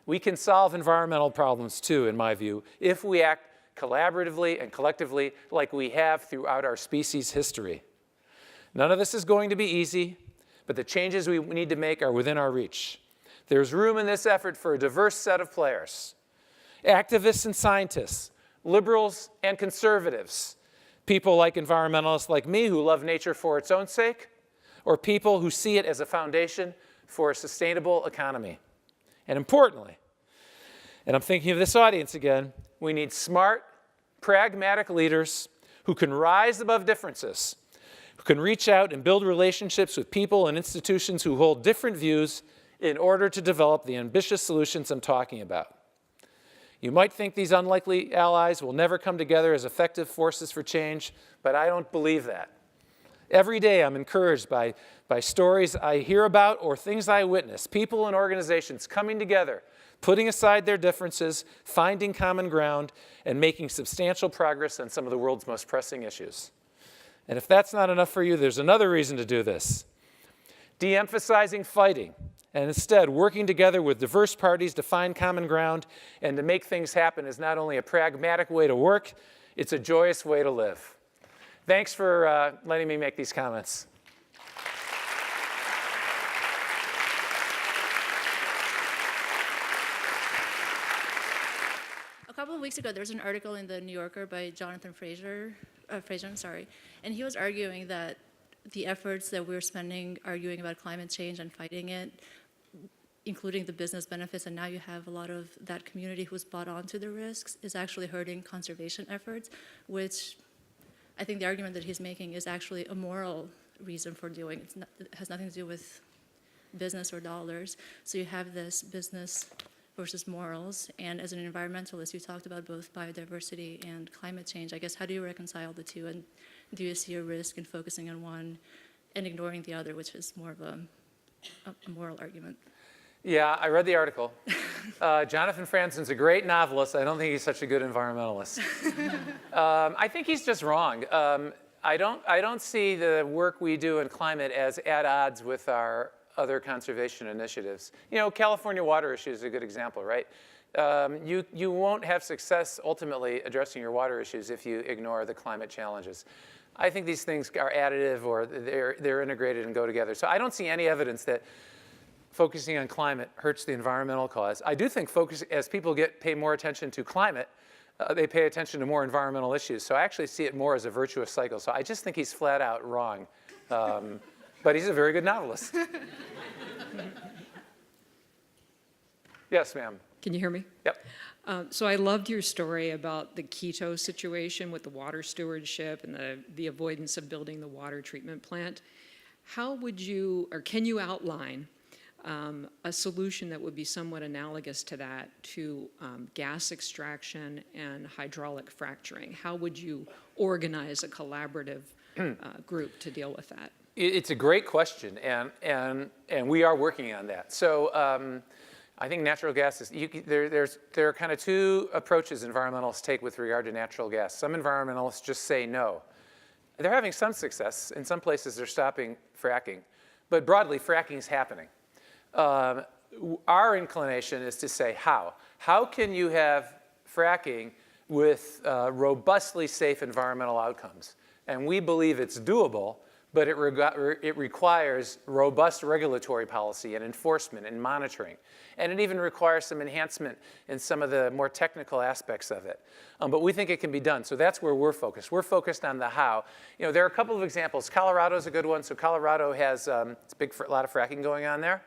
We can solve environmental problems too, in my view, if we act collaboratively and collectively like we have throughout our species' history. None of this is going to be easy, but the changes we need to make are within our reach. There's room in this effort for a diverse set of players. Activists and scientists, liberals and conservatives, people like environmentalists like me who love nature for its own sake, or people who see it as a foundation for a sustainable economy. And importantly, and I'm thinking of this audience again, we need smart, pragmatic leaders who can rise above differences, who can reach out and build relationships with people and institutions who hold different views in order to develop the ambitious solutions I'm talking about. You might think these unlikely allies will never come together as effective forces for change, but I don't believe that. Every day I'm encouraged by stories I hear about or things I witness, people and organizations coming together, putting aside their differences, finding common ground, and making substantial progress on some of the world's most pressing issues. And if that's not enough for you, there's another reason to do this. De-emphasizing fighting, and instead working together with diverse parties to find common ground and to make things happen is not only a pragmatic way to work, it's a joyous way to live. Thanks for letting me make these comments. A couple of weeks ago, there was an article in the New Yorker by Jonathan Fraser, and he was arguing that the efforts that we're spending arguing about climate change and fighting it, including the business benefits, and now you have a lot of that community who's bought onto the risks, is actually hurting conservation efforts, which I think the argument that he's making is actually a moral reason for doing it. It has nothing to do with business or dollars. So you have this business versus morals, and as an environmentalist, you talked about both biodiversity and climate change. I guess, how do you reconcile the two, and do you see a risk in focusing on one and ignoring the other, which is more of a moral argument? Yeah, I read the article. Jonathan Franzen's a great novelist. I don't think he's such a good environmentalist. I think he's just wrong. I don't see the work we do in climate as at odds with our other conservation initiatives. You know, California water issue is a good example, right? You won't have success ultimately addressing your water issues if you ignore the climate challenges. I think these things are additive, or they're integrated and go together. So I don't see any evidence that focusing on climate hurts the environmental cause. I do think as people pay more attention to climate, they pay attention to more environmental issues. So I actually see it more as a virtuous cycle. So I just think he's flat out wrong. But he's a very good novelist. Yes, ma'am. Can you hear me? Yep. So I loved your story about the Quito situation with the water stewardship and the avoidance of building the water treatment plant. How would you, or can you outline a solution that would be somewhat analogous to that, to gas extraction and hydraulic fracturing? How would you organize a collaborative group to deal with that? It's a great question, and we are working on that. So I think natural gas is, there are kind of two approaches environmentalists take with regard to natural gas. Some environmentalists just say no. They're having some success. In some places, they're stopping fracking. But broadly, fracking is happening. Our inclination is to say how. How can you have fracking with robustly safe environmental outcomes? And we believe it's doable, but it requires robust regulatory policy and enforcement and monitoring. And it even requires some enhancement in some of the more technical aspects of it. But we think it can be done. So that's where we're focused. We're focused on the how. You know, there are a couple of examples. Colorado's a good one. So Colorado has it's a lot of fracking going on there.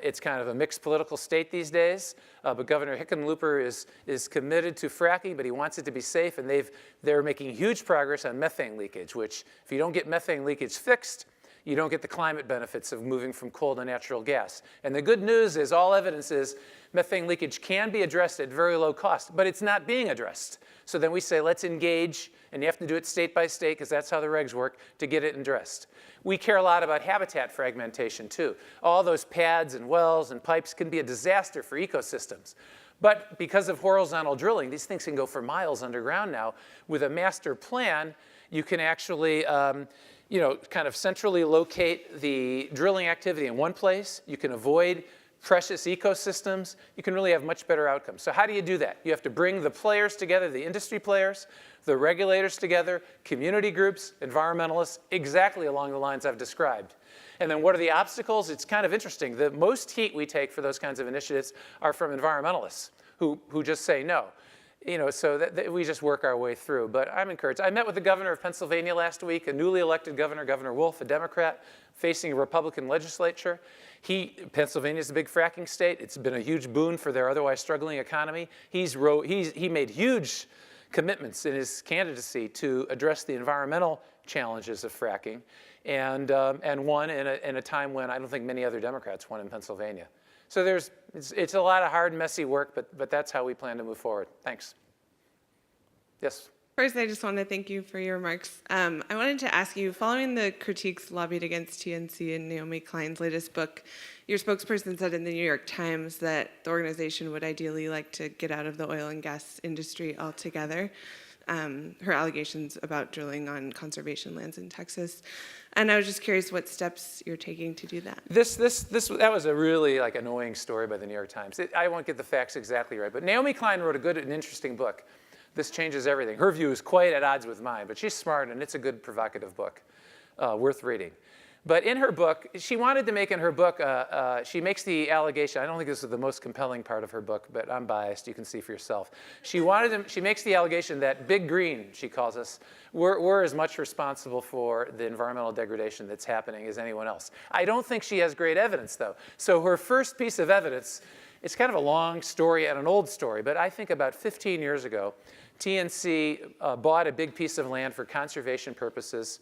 It's kind of a mixed political state these days, but Governor Hickenlooper is committed to fracking, but he wants it to be safe, and they're making huge progress on methane leakage, which if you don't get methane leakage fixed, you don't get the climate benefits of moving from coal to natural gas. And the good news is all evidence is methane leakage can be addressed at very low cost, but it's not being addressed. So then we say, let's engage, and you have to do it state by state, because that's how the regs work, to get it addressed. We care a lot about habitat fragmentation, too. All those pads and wells and pipes can be a disaster for ecosystems. But because of horizontal drilling, these things can go for miles underground now. With a master plan, you can actually kind of centrally locate the drilling activity in one place. You can avoid precious ecosystems. You can really have much better outcomes. So how do you do that? You have to bring the players together, the industry players, the regulators together, community groups, environmentalists, exactly along the lines I've described. And then what are the obstacles? It's kind of interesting. The most heat we take for those kinds of initiatives are from environmentalists who just say no. You know, so that we just work our way through. But I'm encouraged. I met with the governor of Pennsylvania last week, a newly elected governor, Governor Wolf, a Democrat, facing a Republican legislature. Pennsylvania's a big fracking state. It's been a huge boon for their otherwise struggling economy. He made huge commitments in his candidacy to address the environmental challenges of fracking, and won in a time when I don't think many other Democrats won in Pennsylvania. So it's a lot of hard, messy work, but that's how we plan to move forward. Thanks. Yes? First, I just want to thank you for your remarks. I wanted to ask you, following the critiques lobbied against TNC in Naomi Klein's latest book, your spokesperson said in the New York Times that the organization would ideally like to get out of the oil and gas industry altogether. Her allegations about drilling on conservation lands in Texas. And I was just curious what steps you're taking to do that. That was a really annoying story by the New York Times. I won't get the facts exactly right, but Naomi Klein wrote a good and interesting book. This Changes Everything. Her view is quite at odds with mine, but she's smart, and it's a good, provocative book, worth reading. But in her book, she wanted to make in her book, she makes the allegation, I don't think this is the most compelling part of her book, but I'm biased, you can see for yourself. She makes the allegation that Big Green, she calls us, we're as much responsible for the environmental degradation that's happening as anyone else. I don't think she has great evidence, though. So her first piece of evidence, it's kind of a long story and an old story, but I think about 15 years ago, TNC bought a big piece of land for conservation purposes.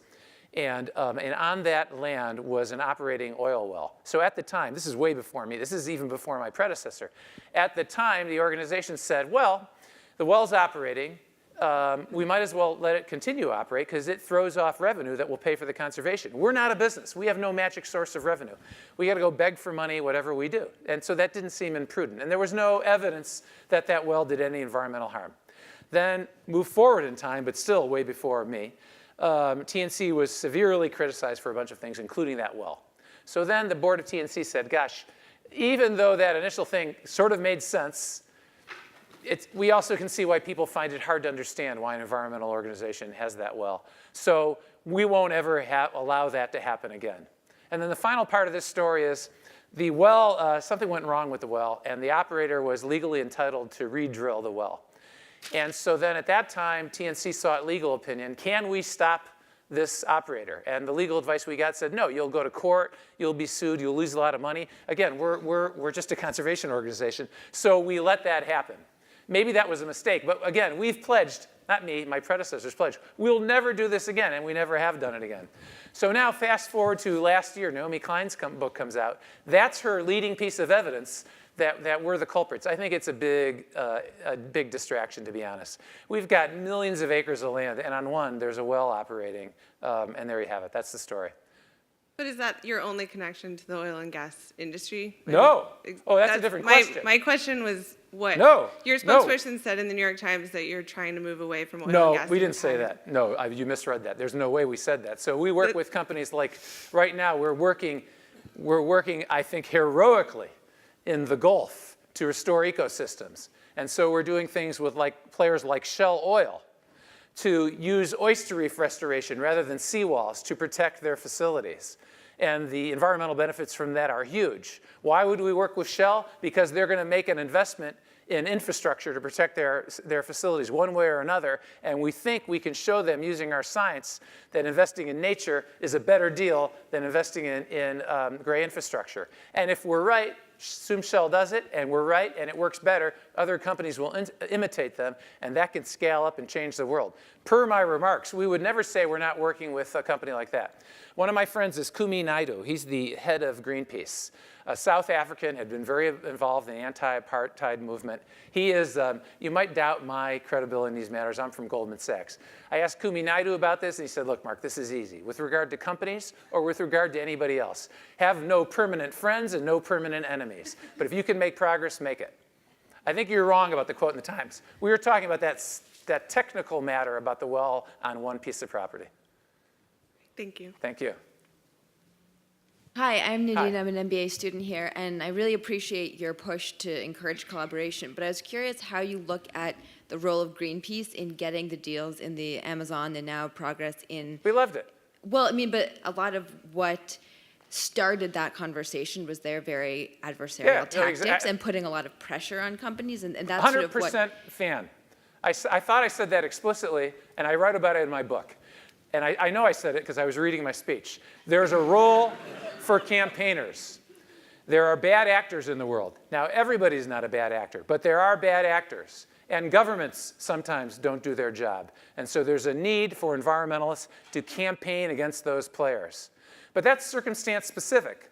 And on that land was an operating oil well. So at the time, this is way before me, this is even before my predecessor. At the time, the organization said, well, the well's operating, we might as well let it continue to operate because it throws off revenue that will pay for the conservation. We're not a business. We have no magic source of revenue. We got to go beg for money, whatever we do. And so that didn't seem imprudent. And there was no evidence that that well did any environmental harm. Then move forward in time, but still way before me. TNC was severely criticized for a bunch of things, including that well. So then the board of TNC said, gosh, even though that initial thing sort of made sense, we also can see why people find it hard to understand why an environmental organization has that well. So we won't ever allow that to happen again. And then the final part of this story is the well, something went wrong with the well, and the operator was legally entitled to re-drill the well. And so then at that time, TNC sought legal opinion. Can we stop this operator? And the legal advice we got said, no, you'll go to court, you'll be sued, you'll lose a lot of money. Again, we're just a conservation organization. So we let that happen. Maybe that was a mistake. But again, we've pledged, not me, my predecessors pledged, we'll never do this again, and we never have done it again. So now fast forward to last year, Naomi Klein's book comes out. That's her leading piece of evidence that we're the culprits. I think it's a big distraction, to be honest. We've got millions of acres of land, and on one, there's a well operating, and there you have it. That's the story. But is that your only connection to the oil and gas industry? No. Oh, that's a different question. My question was what? No, Your no. spokesperson said in the New York Times that you're trying to move away from oil and No, gas. we over didn't say time. that. No, you misread that. There's no way we said that. So we work with companies like, right now, we're working, I think, heroically in the Gulf to restore ecosystems. And so we're doing things with players like Shell Oil to use oyster reef restoration rather than seawalls to protect their facilities. And the environmental benefits from that are huge. Why would we work with Shell? Because they're going to make an investment in infrastructure to protect their facilities one way or another, and we think we can show them using our science that investing in nature is a better deal than investing in gray infrastructure. And if we're right, assume Shell does it, and we're right, and it works better, other companies will imitate them, and that can scale up and change the world. Per my remarks, we would never say we're not working with a company like that. One of my friends is Kumi Naidoo. He's the head of Greenpeace. A South African, had been very involved in the anti-apartheid movement. He is, you might doubt my credibility in these matters. I'm from Goldman Sachs. I asked Kumi Naidoo about this, and he said, look, Mark, this is easy. With regard to companies or with regard to anybody else, have no permanent friends and no permanent enemies. But if you can make progress, make it. I think you're wrong about the quote in the Times. We were talking about that technical matter about the well on one piece of property. Thank you. Thank you. Hi, I'm Nadine. Hi. I'm an MBA student here, and I really appreciate your push to encourage collaboration. But I was curious how you look at the role of Greenpeace in getting the deals in the Amazon and now progress in. We loved it. Well, I mean, but a lot of what started that conversation was their very adversarial tactics and putting a lot of pressure on companies, and that's 100% sort of what. fan. I thought I said that explicitly, and I write about it in my book. And I know I said it because I was reading my speech. There's a role for campaigners. There are bad actors in the world. Now, everybody's not a bad actor, but there are bad actors. And governments sometimes don't do their job. And so there's a need for environmentalists to campaign against those players. But that's circumstance specific.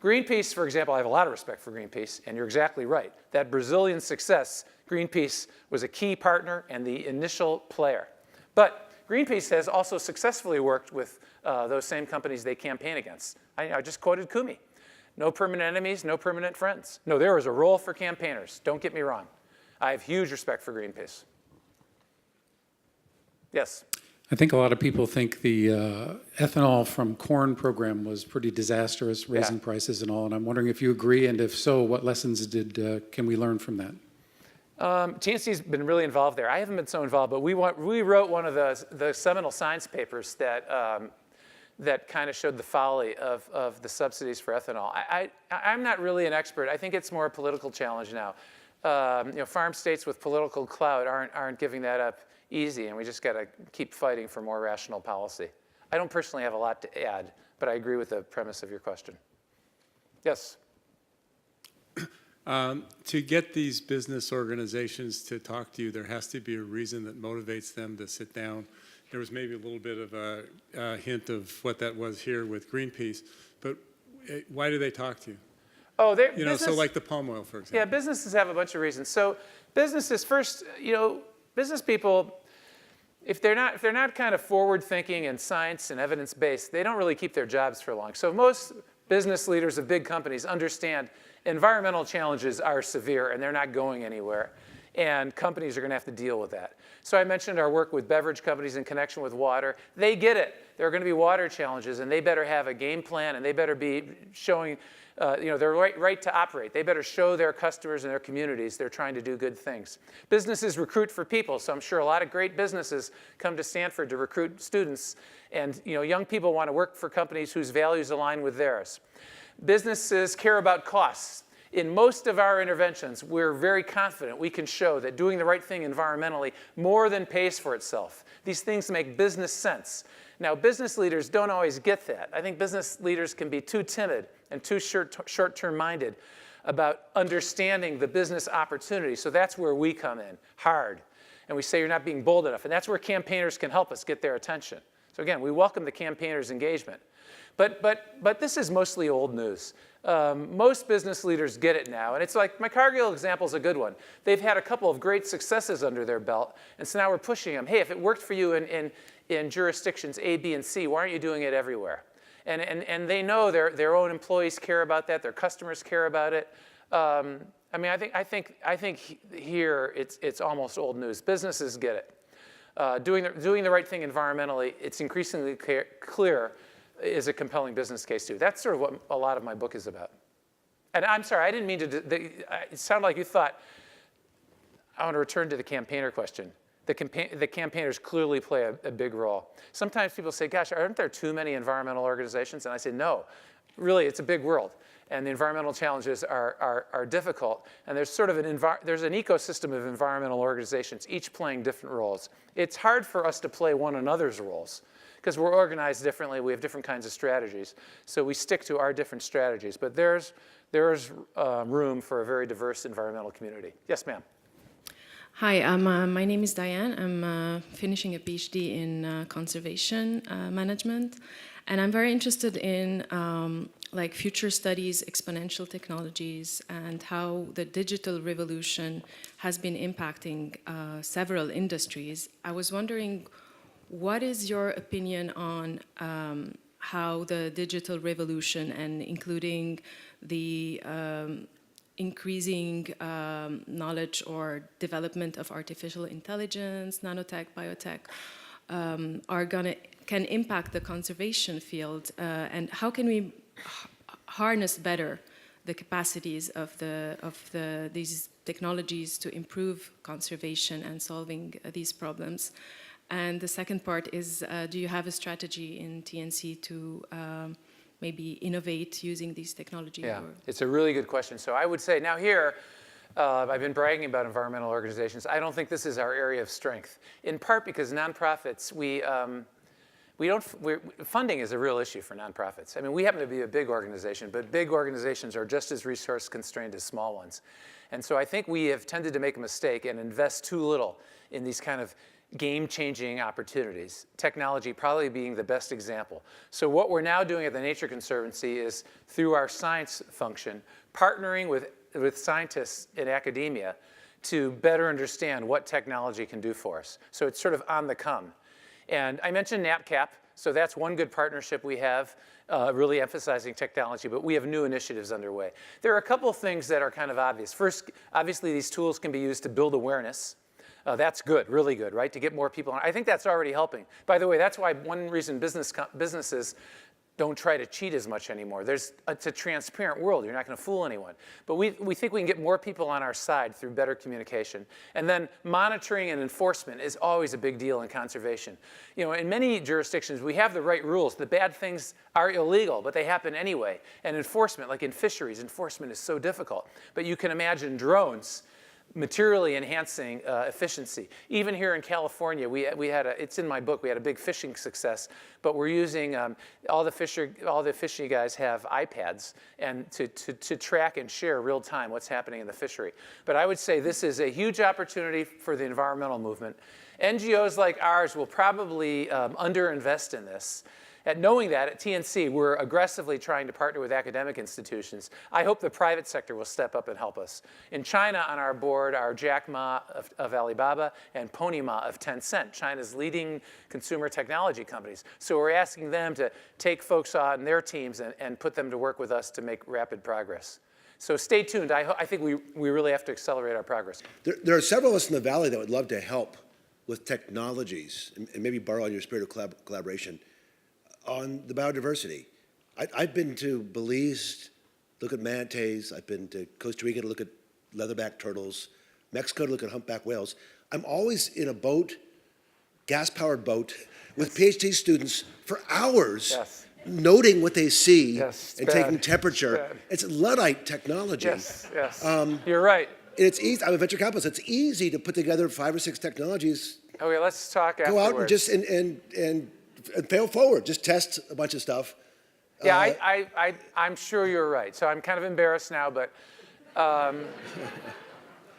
Greenpeace, for example, I have a lot of respect for Greenpeace, and you're exactly right. That Brazilian success, Greenpeace was a key partner and the initial player. But Greenpeace has also successfully worked with those same companies they campaign against. I just quoted Kumi. No permanent enemies, no permanent friends. No, there is a role for campaigners. Don't get me wrong. I have huge respect for Greenpeace. Yes? I think a lot of people think the ethanol from corn program was pretty disastrous, raising prices and all, and I'm wondering if you agree, and if so, what lessons can we learn from that? TNC's been really involved there. I haven't been so involved, but we wrote one of the seminal science papers that kind of showed the folly of the subsidies for ethanol. I'm not really an expert. I think it's more a political challenge now. Farm states with political clout aren't giving that up easy, and we just got to keep fighting for more rational policy. I don't personally have a lot to add, but I agree with the premise of your question. Yes? To get these business organizations to talk to you, there has to be a reason that motivates them to sit down. There was maybe a little bit of a hint of what that was here with Greenpeace, but why do they talk to you? Oh, so like the palm oil, for example. Yeah, businesses have a bunch of reasons. So businesses, first, business people, if they're not kind of forward-thinking and science and evidence-based, they don't really keep their jobs for long. So most business leaders of big companies understand environmental challenges are severe and they're not going anywhere. And companies are going to have to deal with that. So I mentioned our work with beverage companies in connection with water. They get it. There are going to be water challenges, and they better have a game plan, and they better be showing their right to operate. They better show their customers and their communities they're trying to do good things. Businesses recruit for people, so I'm sure a lot of great businesses come to Stanford to recruit students. And young people want to work for companies whose values align with theirs. Businesses care about costs. In most of our interventions, we're very confident we can show that doing the right thing environmentally more than pays for itself. These things make business sense. Now, business leaders don't always get that. I think business leaders can be too timid and too short-term minded about understanding the business opportunity. So that's where we come in, hard. And we say you're not being bold enough. And that's where campaigners can help us get their attention. So again, we welcome the campaigners' engagement. But this is mostly old news. Most business leaders get it now, and it's like my Cargill example is a good one. They've had a couple of great successes under their belt, and so now we're pushing them. Hey, if it worked for you in jurisdictions A, B, and C, why aren't you doing it everywhere? And they know their own employees care about that, their customers care about it. I mean, I think here it's almost old news. Businesses get it. Doing the right thing environmentally, it's increasingly clear, is a compelling business case too. That's sort of what a lot of my book is about. And I'm sorry, I didn't mean to. It sounded like you thought. I want to return to the campaigner question. The campaigners clearly play a big role. Sometimes people say, "Gosh, aren't there too many environmental organizations?" And I say, "No, really, it's a big world." And the environmental challenges are difficult. And there's sort of there's an ecosystem of environmental organizations, each playing different roles. It's hard for us to play one another's roles because we're organized differently. We have different kinds of strategies. So we stick to our different strategies. But there's room for a very diverse environmental community. Yes, ma'am. Hi, my name is Diane. I'm finishing a PhD in conservation management. And I'm very interested in like future studies, exponential technologies, and how the digital revolution has been impacting several industries. I was wondering, what is your opinion on how the digital revolution, and including the increasing knowledge or development of artificial intelligence, nanotech, biotech, can impact the conservation field, and how can we harness better the capacities of these technologies to improve conservation and solving these problems? And the second part is, do you have a strategy in TNC to maybe innovate using these technologies? Yeah, it's a really good question. So I would say now here, I've been bragging about environmental organizations. I don't think this is our area of strength, in part because nonprofits, funding is a real issue for nonprofits. I mean, we happen to be a big organization, but big organizations are just as resource constrained as small ones. And so I think we have tended to make a mistake and invest too little in these kind of game-changing opportunities, technology probably being the best example. So what we're now doing at the Nature Conservancy is, through our science function, partnering with scientists in academia to better understand what technology can do for us. So it's sort of on the come. And I mentioned NAPCAP, so that's one good partnership we have, really emphasizing technology, but we have new initiatives underway. There are a couple of things that are kind of obvious. First, obviously these tools can be used to build awareness. That's good, really good, right? To get more people on. I think that's already helping. By the way, that's why one reason businesses don't try to cheat as much anymore. It's a transparent world. You're not going to fool anyone. But we think we can get more people on our side through better communication. And then monitoring and enforcement is always a big deal in conservation. You know, in many jurisdictions, we have the right rules. The bad things are illegal, but they happen anyway. And enforcement, like in fisheries, enforcement is so difficult. But you can imagine drones materially enhancing efficiency. Even here in California, we had it's in my book, we had a big fishing success, but we're using, all the fishery guys have iPads and to track and share real time what's happening in the fishery. But I would say this is a huge opportunity for the environmental movement. NGOs like ours will probably underinvest in this. And knowing that, at TNC, we're aggressively trying to partner with academic institutions. I hope the private sector will step up and help us. In China, on our board are Jack Ma of Alibaba and Pony Ma of Tencent, China's leading consumer technology companies. So we're asking them to take folks on their teams and put them to work with us to make rapid progress. So stay tuned. I think we really have to accelerate our progress. There are several of us in the Valley that would love to help with technologies and maybe borrow on your spirit of collaboration on the biodiversity. I've been to Belize, look at manatees. I've been to Costa Rica to look at leatherback turtles, Mexico to look at humpback whales. I'm always in a boat, gas-powered boat, with PhD students for hours, noting what they see and taking temperature. It's Luddite technology. Yes. You're right. It's easy. I'm a venture capitalist. It's easy to put together 5 or 6 technologies. Okay, let's talk afterwards. Go out and just and fail forward. Just test a bunch of stuff. Yeah, I'm sure you're right. So I'm kind of embarrassed now, but a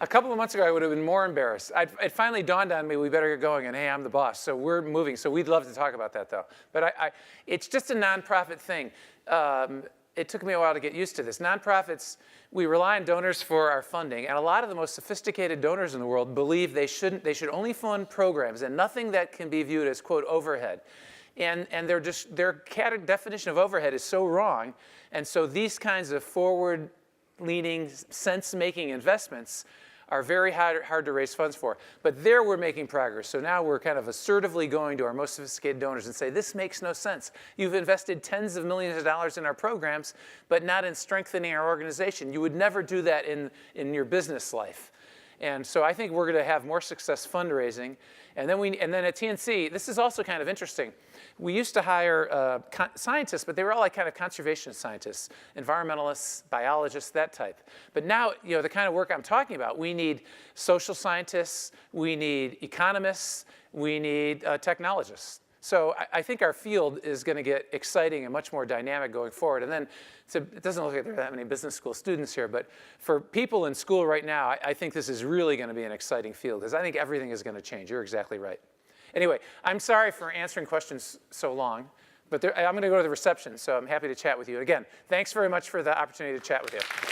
couple of months ago I would have been more embarrassed. It finally dawned on me we better get going, and hey, I'm the boss. So we're moving. So we'd love to talk about that, though. But it's just a nonprofit thing. It took me a while to get used to this. Nonprofits, we rely on donors for our funding, and a lot of the most sophisticated donors in the world believe they should only fund programs and nothing that can be viewed as, quote, overhead. And their definition of overhead is so wrong. And so these kinds of forward right-leaning, sense-making investments are very hard to raise funds for. But there we're making progress. So now we're kind of assertively going to our most sophisticated donors and say, this makes no sense. You've invested tens of millions of dollars in our programs, but not in strengthening our organization. You would never do that in your business life. And so I think we're going to have more success fundraising. And then at TNC, this is also kind of interesting. We used to hire scientists, but they were all like kind of conservation scientists, environmentalists, biologists, that type. But now, the kind of work I'm talking about, we need social scientists, we need economists, we need technologists. So I think our field is going to get exciting and much more dynamic going forward. And then it doesn't look like there are that many business school students here, but for people in school right now, I think this is really going to be an exciting field because I think everything is going to change. You're exactly right. Anyway, I'm sorry for answering questions so long, but I'm going to go to the reception, so I'm happy to chat with you. Again, thanks very much for the opportunity to chat with you.